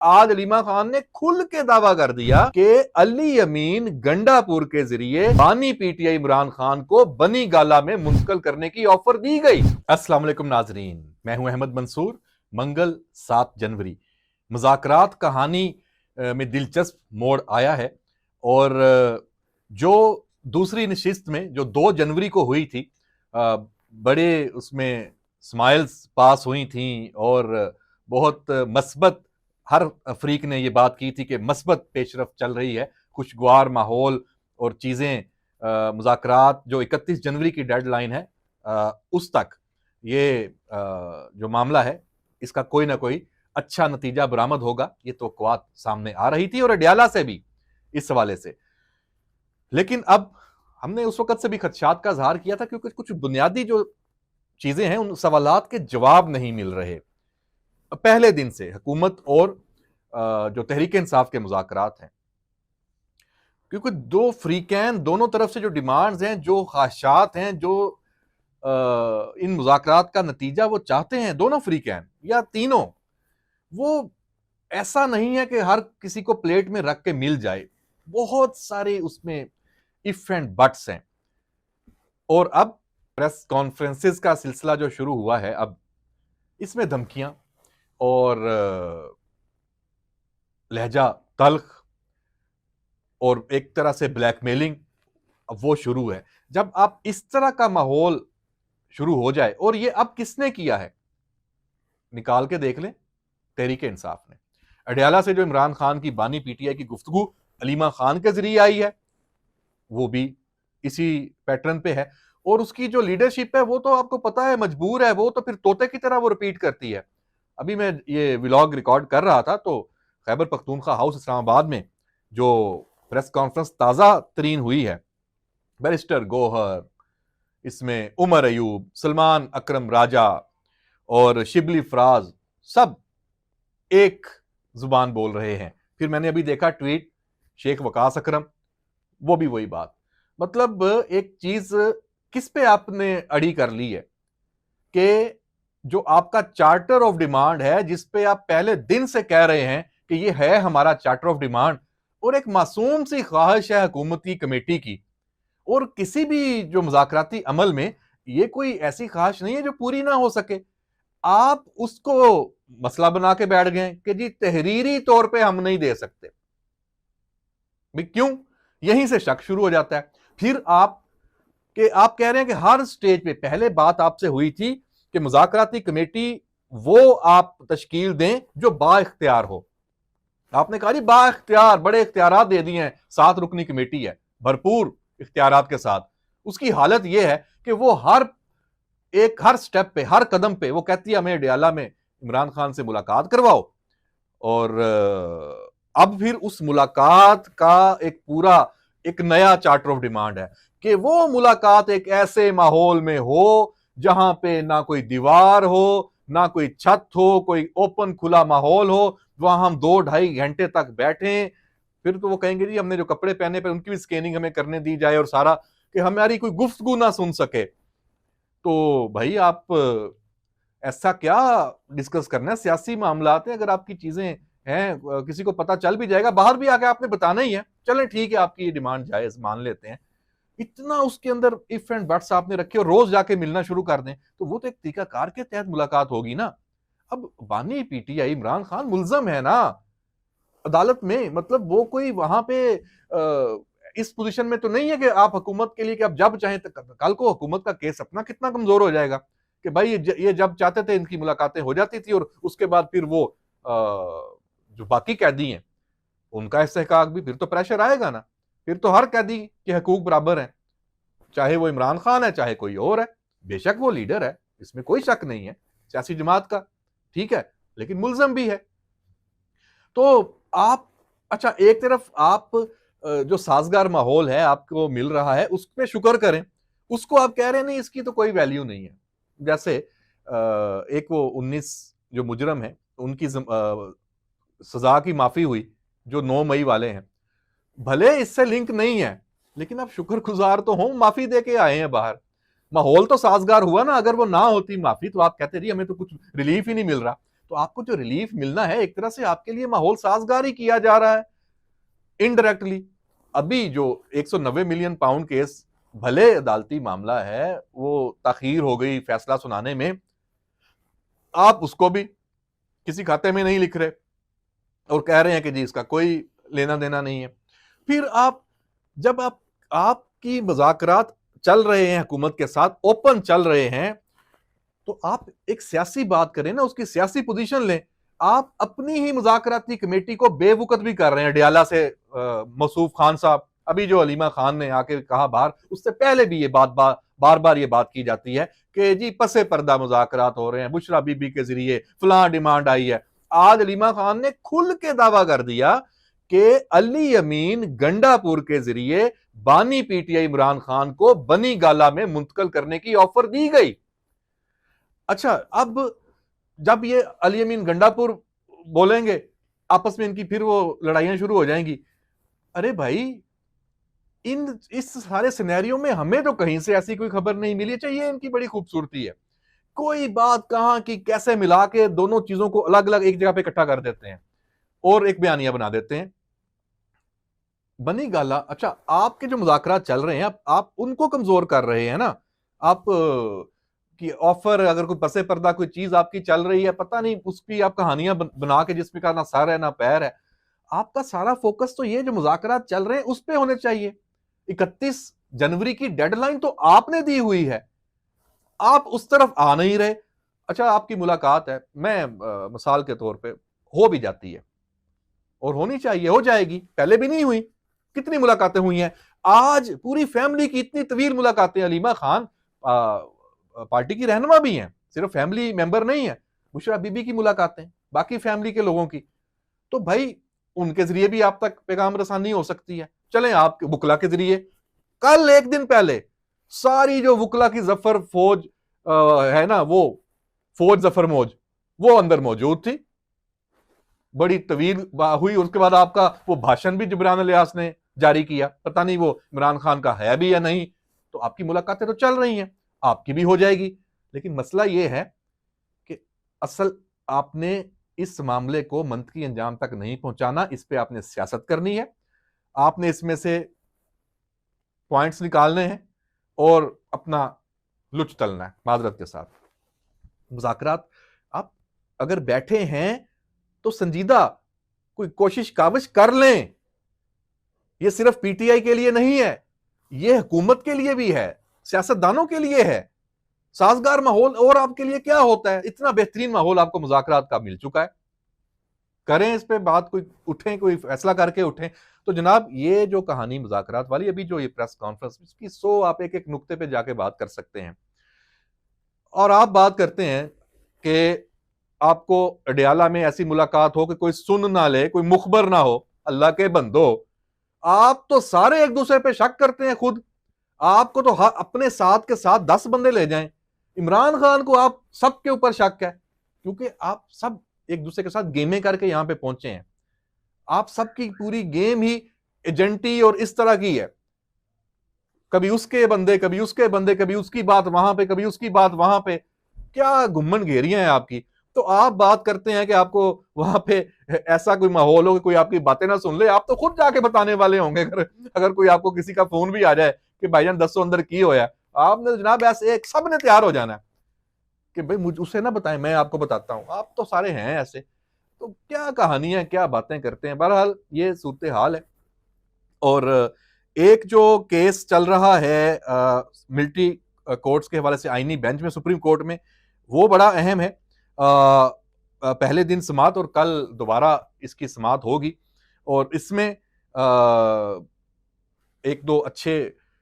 आज अलीमा खान ने खुल के दावा कर दिया कि अली अमीन गंडापुर के जरिए बानी पीटीआई इमरान खान को बनी गाला में मुंतकिल करने की ऑफर दी गई। अस्सलाम वालेकुम नाजरीन, मैं हूं अहमद मंसूर। मंगल 7 जनवरी मुज़ाकरात कहानी में दिलचस्प मोड़ आया है और जो दूसरी नशिस्त में जो 2 जनवरी को हुई थी, बड़े उसमें स्माइल्स पास हुई थी और बहुत मस्बत हर अफ्रीक ने ये बात की थी कि मस्बत पेशरफ चल रही है, खुशगवार माहौल और चीज़ें मुज़ाकरात जो 31 जनवरी की डेडलाइन है उस तक ये जो मामला है इसका कोई ना कोई अच्छा नतीजा बरामद होगा, ये तवक्कुआत सामने आ रही थी और अडयाला से भी इस हवाले से। लेकिन अब हमने उस वक्त से भी खदशात का इजहार किया था क्योंकि कुछ बुनियादी जो चीजें हैं उन सवालात के जवाब नहीं मिल रहे। पहले दिन से हुकूमत और जो तहरीक इंसाफ के मुज़ाकरात हैं, क्योंकि दो फ्रीकैन दोनों तरफ से जो डिमांड्स हैं, जो ख्वाहिशात हैं, जो इन मुज़ाकरात का नतीजा वो चाहते हैं, दोनों फ्रीकैन या तीनों, वो ऐसा नहीं है कि हर किसी को प्लेट में रख के मिल जाए। बहुत सारे उसमें इफ एंड बट्स हैं। और अब प्रेस कॉन्फ्रेंसेस का सिलसिला जो शुरू हुआ है, अब इसमें धमकियां और लहजा तल्ख और एक तरह से ब्लैकमेलिंग अब वो शुरू है। जब आप इस तरह का माहौल शुरू हो जाए, और ये अब किसने किया है निकाल के देख लें, तहरीक इंसाफ ने। अडयाला से जो इमरान खान की बानी पीटीआई की गुफ्तगू अलीमा खान के जरिए आई है, वो भी इसी पैटर्न पे है। और उसकी जो लीडरशिप है वो तो आपको पता है मजबूर है, वो तो फिर तोते की तरह वो रिपीट करती है। अभी मैं ये व्लॉग रिकॉर्ड कर रहा था तो खैबर पख्तूनख्वा हाउस इस्लामाबाद में जो प्रेस कॉन्फ्रेंस ताज़ा तरीन हुई है, बैरिस्टर गौहर, इसमें उमर अयूब, सलमान अकरम राजा और शिबली फराज, सब एक जुबान बोल रहे हैं। फिर मैंने अभी देखा ट्वीट शेख वकास अकरम, वो भी वही बात। मतलब एक चीज किस पे आपने अड़ी कर ली है कि जो आपका चार्टर ऑफ डिमांड है, जिस पे आप पहले दिन से कह रहे हैं कि ये है हमारा चार्टर ऑफ डिमांड, और एक मासूम सी ख्वाहिश है हुकूमती कमेटी की, और किसी भी जो मुज़ाकराती अमल में ये कोई ऐसी ख्वाहिश नहीं है जो पूरी ना हो सके। आप उसको मसला बना के बैठ गए कि जी तहरीरी तौर पे हम नहीं दे सकते। भाई क्यों? यहीं से शक शुरू हो जाता है। फिर आप कह रहे हैं कि हर स्टेज पे, पहले बात आपसे हुई थी कि मुज़ाकराती कमेटी वो आप तश्कील दें जो बाइख्तियार हो। आपने कहा जी बाइख्तियार, बड़े इख्तियारात दे दिए हैं, 7 रुकनी कमेटी है भरपूर इख्तियारात के साथ। उसकी हालत यह है कि वो हर स्टेप पे, हर कदम पे वो कहती है हमें अडयाला में इमरान खान से मुलाकात करवाओ। और अब फिर उस मुलाकात का एक नया चार्टर ऑफ डिमांड है कि वो मुलाकात एक ऐसे माहौल में हो जहां पे ना कोई दीवार हो, ना कोई छत हो, कोई ओपन खुला माहौल हो, वहां हम 2-2.5 घंटे तक बैठे। फिर तो वो कहेंगे जी हमने जो कपड़े पहने पे उनकी भी स्कैनिंग हमें करने दी जाए और सारा, कि हमारी कोई गुफ्तगू ना सुन सके। तो भाई आप ऐसा क्या डिस्कस करना है? सियासी मामलात है, अगर आपकी चीजें हैं, किसी को पता चल भी जाएगा, बाहर भी आके आपने बताना ही है। चलें ठीक है, आपकी ये डिमांड जायज मान लेते हैं। इतना उसके अंदर इफ एंड बट्स आपने रखे और रोज जाके मिलना शुरू कर दें, तो वो तो एक तरीकाकार के तहत मुलाकात होगी ना। अब बानी पीटीआई इमरान खान मुल्जम है ना अदालत में, मतलब वो कोई वहां पे इस पोजीशन में तो नहीं है कि आप हुकूमत के लिए कि आप जब चाहें, कल को हुकूमत का केस अपना कितना कमजोर हो जाएगा कि भाई ये जब चाहते थे इनकी मुलाकातें हो जाती थी, और उसके बाद फिर वो जो बाकी कैदी हैं उनका इस्तेहकाक भी, फिर तो प्रेशर आएगा ना। फिर तो हर कैदी के हकूक बराबर हैं, चाहे वो इमरान खान है चाहे कोई और है। बेशक वो लीडर है, इसमें कोई शक नहीं है सियासी जमात का, ठीक है, लेकिन मुल्जम भी है। तो आप, अच्छा एक तरफ आप जो साजगार माहौल है आपको मिल रहा है उस पर शुक्र करें, उसको आप कह रहे हैं नहीं इसकी तो कोई वैल्यू नहीं है। जैसे एक वो 19 जो मुजरम है उनकी सजा की माफी हुई, जो 9 मई वाले हैं, भले इससे लिंक नहीं है लेकिन आप शुक्रगुजार तो हो, माफी दे के आए हैं बाहर। माहौल तो साजगार हुआ ना। अगर वो ना होती माफी तो आप कहते रही हमें तो कुछ रिलीफ ही नहीं मिल रहा। तो आपको जो रिलीफ मिलना है एक तरह से आपके लिए माहौल साजगार ही किया जा रहा है इनडायरेक्टली। अभी जो 190 मिलियन पाउंड केस, भले अदालती मामला है, वो ताखीर हो गई फैसला सुनाने में, आप उसको भी किसी खाते में नहीं लिख रहे और कह रहे हैं कि जी इसका कोई लेना देना नहीं है। फिर आप जब आपकी मुज़ाकरात चल रहे हैं हुकूमत के साथ, ओपन चल रहे हैं, तो आप एक सियासी बात करें ना, उसकी सियासी पोजीशन लें। आप अपनी ही मुज़ाकराती कमेटी को बेवकूफ भी कर रहे हैं। डियाला से मसूफ खान साहब, अभी जो हलीमा खान ने आके कहा बाहर, उससे पहले भी ये बार बार ये बात की जाती है कि जी पसे पर्दा मुज़ाकरात हो रहे हैं, बुशरा बीबी के जरिए फलां डिमांड आई है। आज हलीमा खान ने खुल के दावा कर दिया कि अली अमीन गंडापुर के जरिए बानी पीटीआई इमरान खान को बनी गाला में मुंतकिल करने की ऑफर दी गई। अच्छा, अब जब ये अली अमीन गंडापुर बोलेंगे, आपस में इनकी फिर वो लड़ाइयां शुरू हो जाएंगी। अरे भाई, इस सारे सिनेरियो में हमें तो कहीं से ऐसी कोई खबर नहीं मिली। चाहिए इनकी बड़ी खूबसूरती है, कोई बात कहां की कैसे मिला के दोनों चीजों को अलग अलग एक जगह पे इकट्ठा कर देते हैं और एक बयानिया बना देते हैं। बनी गाला, अच्छा आपके जो मुज़ाकरात चल रहे हैं, आप उनको कमजोर कर रहे हैं ना। आप कि ऑफर, अगर कोई पसे पर्दा कोई चीज आपकी चल रही है, पता नहीं उसकी आप कहानियां बना के जिसमें का ना सर है ना पैर है। आपका सारा फोकस तो ये जो मुज़ाकरात चल रहे हैं उस पे होने चाहिए। 31 जनवरी की डेडलाइन तो आपने दी हुई है, आप उस तरफ आ नहीं रहे। अच्छा, आपकी मुलाकात है, मैं मिसाल के तौर पे हो भी जाती है और होनी चाहिए, हो जाएगी, पहले भी नहीं हुई, कितनी मुलाकातें हुई हैं। आज पूरी फैमिली की इतनी तवील मुलाकातें, अलीमा खान पार्टी की रहनुमा भी हैं, सिर्फ फैमिली मेंबर नहीं है। बुशरा बीबी की मुलाकातें, बाकी फैमिली के लोगों की, तो भाई उनके जरिए भी आप तक पैगाम रसानी हो सकती है। चलें आपके वुकला के जरिए, कल एक दिन पहले सारी जो वुकला की जफर फौज है ना, वो फौज जफर मौज, वो अंदर मौजूद थी, बड़ी तवील हुई। उसके बाद आपका वो भाषण भी जिब्रान इलियास ने जारी किया, पता नहीं वो इमरान खान का है भी या नहीं। तो आपकी मुलाकातें तो चल रही हैं, आपकी भी हो जाएगी। लेकिन मसला ये है कि असल आपने इस मामले को मंतकी अंजाम तक नहीं पहुंचाना, इस पे आपने सियासत करनी है, आपने इसमें से पॉइंट्स निकालने हैं और अपना लुच तलना है। माजरत के साथ, मुज़ाकरात आप अगर बैठे हैं तो संजीदा कोई कोशिश काबिश कर लें। ये सिर्फ पीटीआई के लिए नहीं है, ये हुकूमत के लिए भी है, सियासतदानों के लिए है। साजगार माहौल और आपके लिए क्या होता है, इतना बेहतरीन माहौल आपको मुज़ाकरात का मिल चुका है। करें इस पे बात, कोई उठें, कोई फैसला करके उठें। तो जनाब, ये जो कहानी मुज़ाकरात वाली, अभी जो ये प्रेस कॉन्फ्रेंस, इसकी 100 आप एक एक नुक्ते पे जाके बात कर सकते हैं। और आप बात करते हैं कि आपको अडियाला में ऐसी मुलाकात हो कि कोई सुन ना ले, कोई मुखबर ना हो। अल्लाह के बंदो, आप तो सारे एक दूसरे पे शक करते हैं खुद। आपको तो अपने साथ के साथ 10 बंदे ले जाएं, इमरान खान को आप सबके ऊपर शक है, क्योंकि आप सब एक दूसरे के साथ गेमें करके यहां पे पहुंचे हैं। आप सबकी पूरी गेम ही एजेंटी और इस तरह की है, कभी उसके बंदे, कभी उसके बंदे, कभी उसकी बात वहां पे, कभी उसकी बात वहां पे। क्या घुम्मन घेरियां हैं आपकी। तो आप बात करते हैं कि आपको वहां पे ऐसा कोई माहौल हो कि कोई आपकी बातें ना सुन ले, आप तो खुद जाके बताने वाले होंगे। अगर कोई आपको किसी का फोन भी आ जाए कि भाईजान 10 अंदर की होया, आपने जनाब ऐसे एक सब ने तैयार हो जाना है कि भाई मुझे उसे ना बताएं, मैं आपको बताता हूं। आप तो सारे हैं ऐसे, तो क्या कहानियां, क्या बातें करते हैं। बहरहाल ये सूरत हाल है। और एक जो केस चल रहा है मिलिट्री कोर्ट्स के हवाले से, आईनी बेंच में, सुप्रीम कोर्ट में, वो बड़ा अहम है। पहले दिन समात और कल दोबारा इसकी समात होगी। और इसमें एक दो अच्छे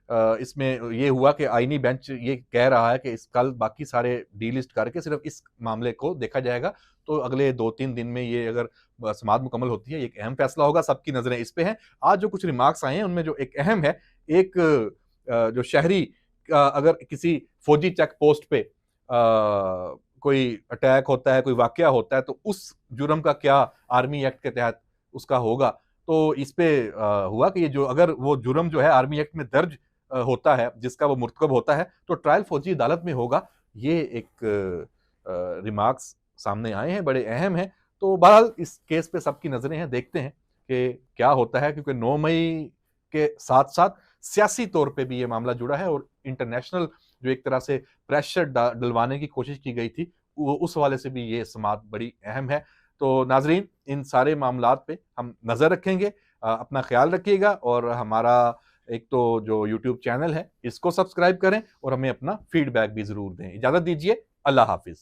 इसमें ये हुआ कि आईनी बेंच ये कह रहा है कि इस कल बाकी सारे डीलिस्ट करके सिर्फ इस मामले को देखा जाएगा। तो अगले 2-3 दिन में ये अगर समात मुकम्मल होती है, एक अहम फैसला होगा, सबकी नजरें इस पे हैं। आज जो कुछ रिमार्क्स आए हैं उनमें जो एक अहम है, एक जो शहरी अगर किसी फौजी चेक पोस्ट पे कोई अटैक होता है, कोई वाकया होता है, तो उस जुर्म का क्या आर्मी एक्ट के तहत उसका होगा। तो इस पे हुआ कि ये जो अगर वो जुर्म जो है आर्मी एक्ट में दर्ज होता है, जिसका वो मुर्तकब होता है, तो ट्रायल फौजी अदालत में होगा। ये एक रिमार्क्स सामने आए हैं, बड़े अहम हैं। तो बहरहाल इस केस पे सबकी नज़रें हैं, देखते हैं कि क्या होता है, क्योंकि 9 मई के साथ-साथ सियासी तौर पे भी ये मामला जुड़ा है और इंटरनेशनल जो एक तरह से प्रेशर डलवाने की कोशिश की गई थी, वो उस हवाले से भी ये समात बड़ी अहम है। तो नाज़रीन, इन सारे मामलात पे हम नज़र रखेंगे। अपना ख़्याल रखिएगा और हमारा एक तो जो यूट्यूब चैनल है, इसको सब्सक्राइब करें और हमें अपना फीडबैक भी ज़रूर दें। इजाज़त दीजिए, अल्लाह हाफ़िज़।